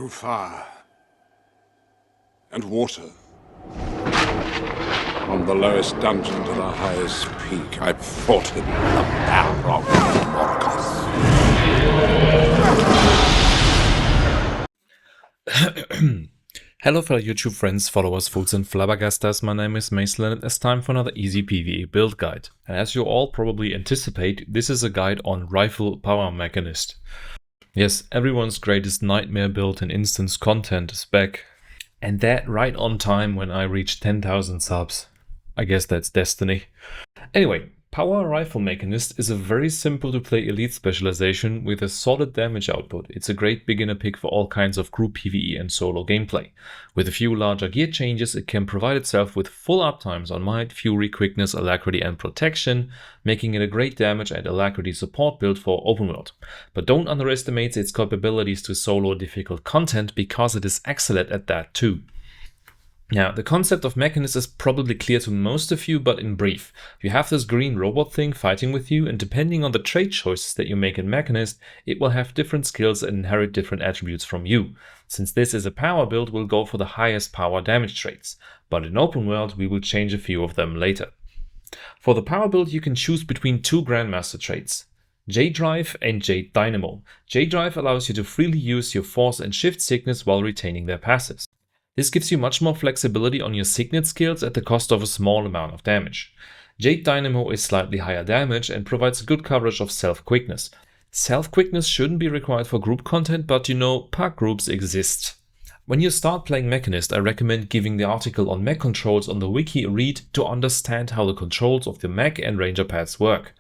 Through fire and water. From the lowest dungeon to the highest peak, I fought him, the Balrog of Morgoth. Hello fellow YouTube friends, followers, fools and flabbergastas, my name is Maceland and it's time for another easy PvE build guide. And as you all probably anticipate, this is a guide on Rifle Power Mechanist. Yes, everyone's greatest nightmare build in instance content is back. And that right on time when I reach 10,000 subs. I guess that's destiny. Anyway, Power Rifle Mechanist is a very simple to play elite specialization with a solid damage output. It's a great beginner pick for all kinds of group PvE and solo gameplay. With a few larger gear changes, it can provide itself with full uptimes on might, fury, quickness, alacrity and protection, making it a great damage and alacrity support build for open world. But don't underestimate its capabilities to solo difficult content because it is excellent at that too. Now, the concept of Mechanist is probably clear to most of you, but in brief. You have this green robot thing fighting with you, and depending on the trait choices that you make in Mechanist, it will have different skills and inherit different attributes from you. Since this is a power build, we'll go for the highest power damage traits, but in open world we will change a few of them later. For the power build you can choose between two Grandmaster traits, J-Drive and J-Dynamo. J-Drive allows you to freely use your force and shift signets while retaining their passives. This gives you much more flexibility on your signet skills at the cost of a small amount of damage. Jade Dynamo is slightly higher damage and provides good coverage of self-quickness. Self-quickness shouldn't be required for group content, but you know, pack groups exist. When you start playing Mechanist, I recommend giving the article on mech controls on the wiki a read to understand how the controls of the mech and ranger pads work.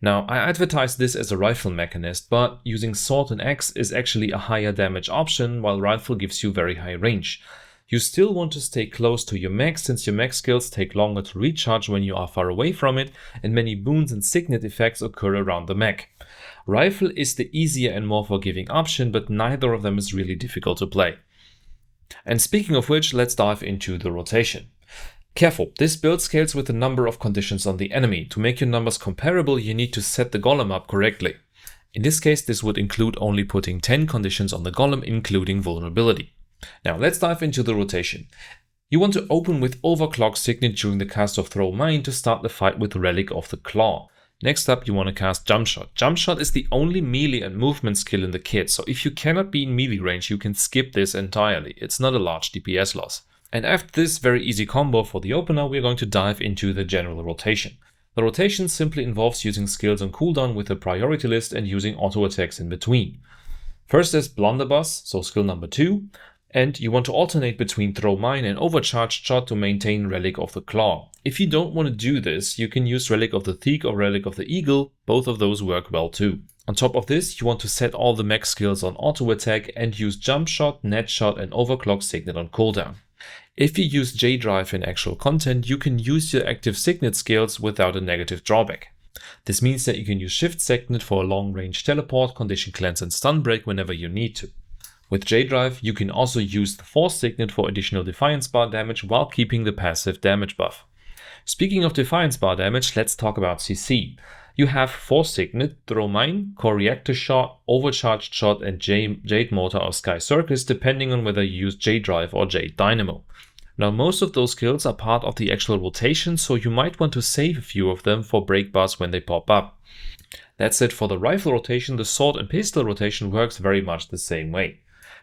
Now, I advertise this as a rifle mechanist, but using sword and axe is actually a higher damage option, while rifle gives you very high range. You still want to stay close to your mech since your mech skills take longer to recharge when you are far away from it, and many boons and signet effects occur around the mech. Rifle is the easier and more forgiving option, but neither of them is really difficult to play. And speaking of which, let's dive into the rotation. Careful, this build scales with the number of conditions on the enemy. To make your numbers comparable, you need to set the golem up correctly. In this case, this would include only putting 10 conditions on the golem, including vulnerability. Now let's dive into the rotation. You want to open with Overclock Signet during the cast of Throw Mine to start the fight with Relic of the Claw. Next up, you want to cast Jump Shot. Jump Shot is the only melee and movement skill in the kit, so if you cannot be in melee range, you can skip this entirely. It's not a large DPS loss. And after this very easy combo for the opener, we're going to dive into the general rotation. The rotation simply involves using skills on cooldown with a priority list and using auto attacks in between. First is Blunderbuss, so skill number 2, and you want to alternate between Throw Mine and Overcharged Shot to maintain Relic of the Claw. If you don't want to do this, you can use Relic of the Thief or Relic of the Eagle, both of those work well too. On top of this, you want to set all the mech skills on auto attack and use Jump Shot, Net Shot and Overclock Signet on cooldown. If you use J-Drive in actual content, you can use your active signet skills without a negative drawback. This means that you can use Shift Signet for a long-range teleport, condition cleanse and stun break whenever you need to. With J-Drive, you can also use the Force Signet for additional Defiance bar damage while keeping the passive damage buff. Speaking of Defiance bar damage, let's talk about CC. You have Force Signet, Throw Mine, Core Reactor Shot, Overcharged Shot and Jade Mortar or Sky Circus depending on whether you use J-Drive or J-Dynamo. Now most of those skills are part of the actual rotation, so you might want to save a few of them for break bars when they pop up. That's it for the rifle rotation. The sword and pistol rotation works very much the same way.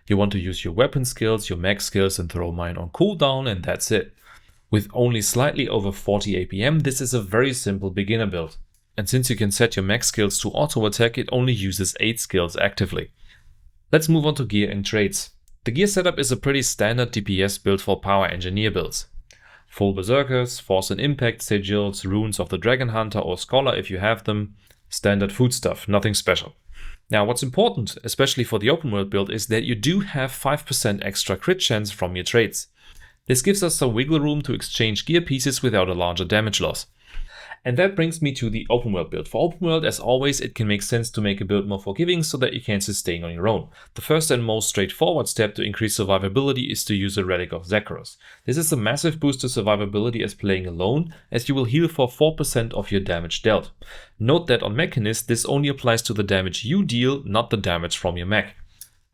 You want to use your weapon skills, your mech skills and Throw Mine on cooldown and that's it. With only slightly over 40 APM, this is a very simple beginner build. And since you can set your mech skills to auto attack, it only uses 8 skills actively. Let's move on to gear and traits. The gear setup is a pretty standard DPS build for power engineer builds. Full berserkers, force and impact sigils, runes of the dragon hunter or scholar if you have them, standard food stuff, nothing special. Now what's important, especially for the open world build, is that you do have 5% extra crit chance from your traits. This gives us some wiggle room to exchange gear pieces without a larger damage loss. And that brings me to the open world build. For open world, as always, it can make sense to make a build more forgiving so that you can sustain on your own. The first and most straightforward step to increase survivability is to use a Relic of Zagros. This is a massive boost to survivability as playing alone, as you will heal for 4% of your damage dealt. Note that on Mechanist, this only applies to the damage you deal, not the damage from your mech.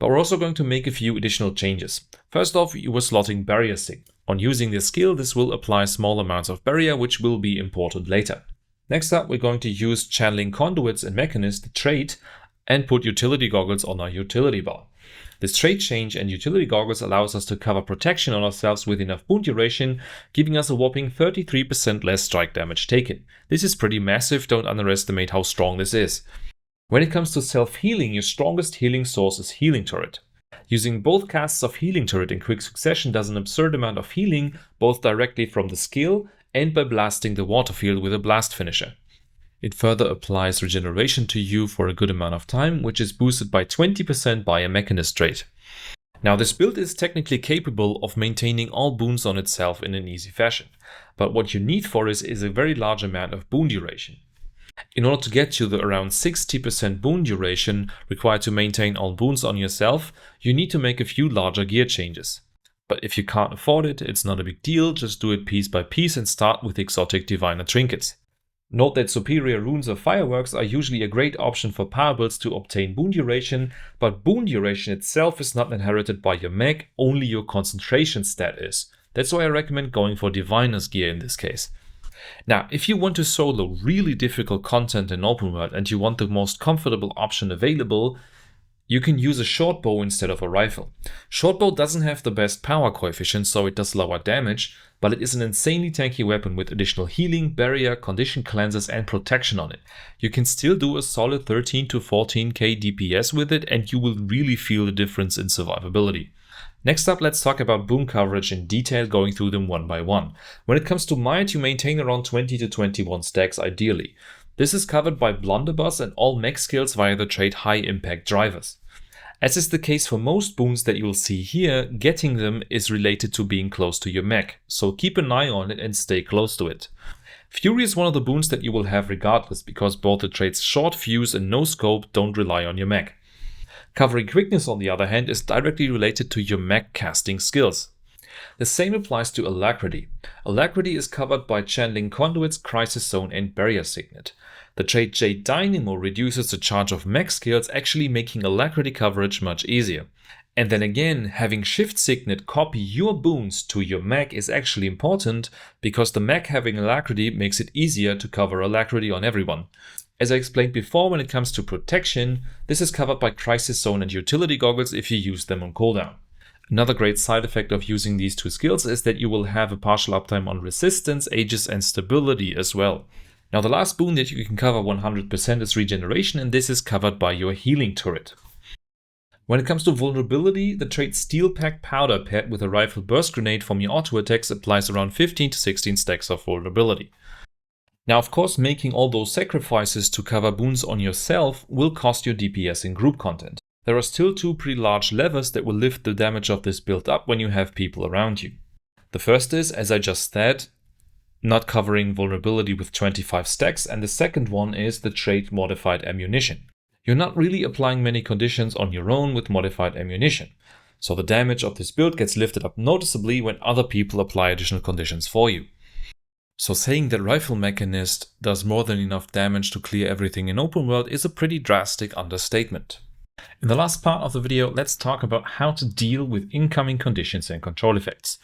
But we're also going to make a few additional changes. First off, you were slotting barrier sign. On using this skill, this will apply small amounts of barrier, which will be important later. Next up, we're going to use channeling conduits in Mechanist, the trait, and put utility goggles on our utility bar. This trait change and utility goggles allows us to cover protection on ourselves with enough wound duration, giving us a whopping 33% less strike damage taken. This is pretty massive, don't underestimate how strong this is. When it comes to self-healing, your strongest healing source is Healing Turret. Using both casts of Healing Turret in quick succession does an absurd amount of healing, both directly from the skill and by blasting the water field with a blast finisher. It further applies regeneration to you for a good amount of time, which is boosted by 20% by a Mechanist trait. Now, this build is technically capable of maintaining all boons on itself in an easy fashion, but what you need for this is a very large amount of boon duration. In order to get you the around 60% boon duration required to maintain all boons on yourself, you need to make a few larger gear changes. But if you can't afford it, it's not a big deal, just do it piece by piece and start with exotic diviner trinkets. Note that superior runes or fireworks are usually a great option for power builds to obtain boon duration, but boon duration itself is not inherited by your mech, only your concentration stat is. That's why I recommend going for diviner's gear in this case. Now, if you want to solo really difficult content in open world and you want the most comfortable option available, you can use a short bow instead of a rifle. Short bow doesn't have the best power coefficient, so it does lower damage, but it is an insanely tanky weapon with additional healing, barrier, condition cleansers and protection on it. You can still do a solid 13 to 14k DPS with it, and you will really feel the difference in survivability. Next up, let's talk about boon coverage in detail, going through them one by one. When it comes to might, you maintain around 20 to 21 stacks ideally. This is covered by blunderbuss and all mech skills via the trait high impact drivers. As is the case for most boons that you'll see here, getting them is related to being close to your mech, so keep an eye on it and stay close to it. Fury is one of the boons that you will have regardless, because both the traits short fuse and no scope don't rely on your mech. Covering quickness, on the other hand, is directly related to your mech casting skills. The same applies to alacrity. Alacrity is covered by channeling conduits, crisis zone and barrier signet. The trait J Dynamo reduces the charge of mech skills, actually making alacrity coverage much easier. And then again, having shift signet copy your boons to your mech is actually important, because the mech having alacrity makes it easier to cover alacrity on everyone. As I explained before, when it comes to protection, this is covered by crisis zone and utility goggles if you use them on cooldown. Another great side effect of using these two skills is that you will have a partial uptime on resistance, aegis and stability as well. Now, the last boon that you can cover 100% is regeneration, and this is covered by your healing turret. When it comes to vulnerability, the trait Steel Pack Powder paired with a rifle burst grenade from your auto attacks applies around 15 to 16 stacks of vulnerability. Now, of course, making all those sacrifices to cover boons on yourself will cost you DPS in group content. There are still two pretty large levers that will lift the damage of this build up when you have people around you. The first is, as I just said, not covering vulnerability with 25 stacks, and the second one is the trait Modified Ammunition. You're not really applying many conditions on your own with Modified Ammunition, so the damage of this build gets lifted up noticeably when other people apply additional conditions for you. So saying that Rifle Mechanist does more than enough damage to clear everything in open world is a pretty drastic understatement. In the last part of the video, let's talk about how to deal with incoming conditions and control effects.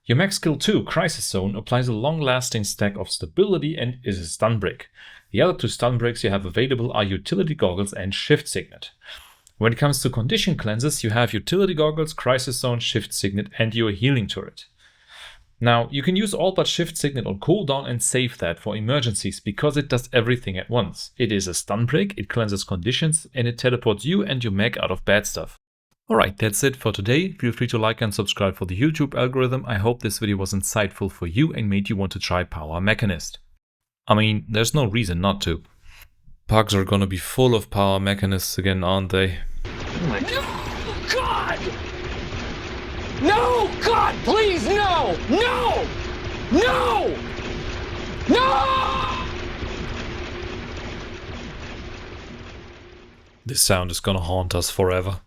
Your mech skill 2, Crisis Zone, applies a long-lasting stack of stability and is a stun break. The other two stun breaks you have available are Utility Goggles and Shift Signet. When it comes to condition cleanses, you have Utility Goggles, Crisis Zone, Shift Signet and your Healing Turret. Now, you can use all but Shift Signet on cooldown and save that for emergencies, because it does everything at once. It is a stun break, it cleanses conditions, and it teleports you and your mech out of bad stuff. Alright, that's it for today. Feel free to like and subscribe for the YouTube algorithm. I hope this video was insightful for you and made you want to try Power Mechanist. I mean, there's no reason not to. Pugs are gonna be full of Power Mechanists again, aren't they? No! God! No! God, please, no! No! No! No! This sound is gonna haunt us forever.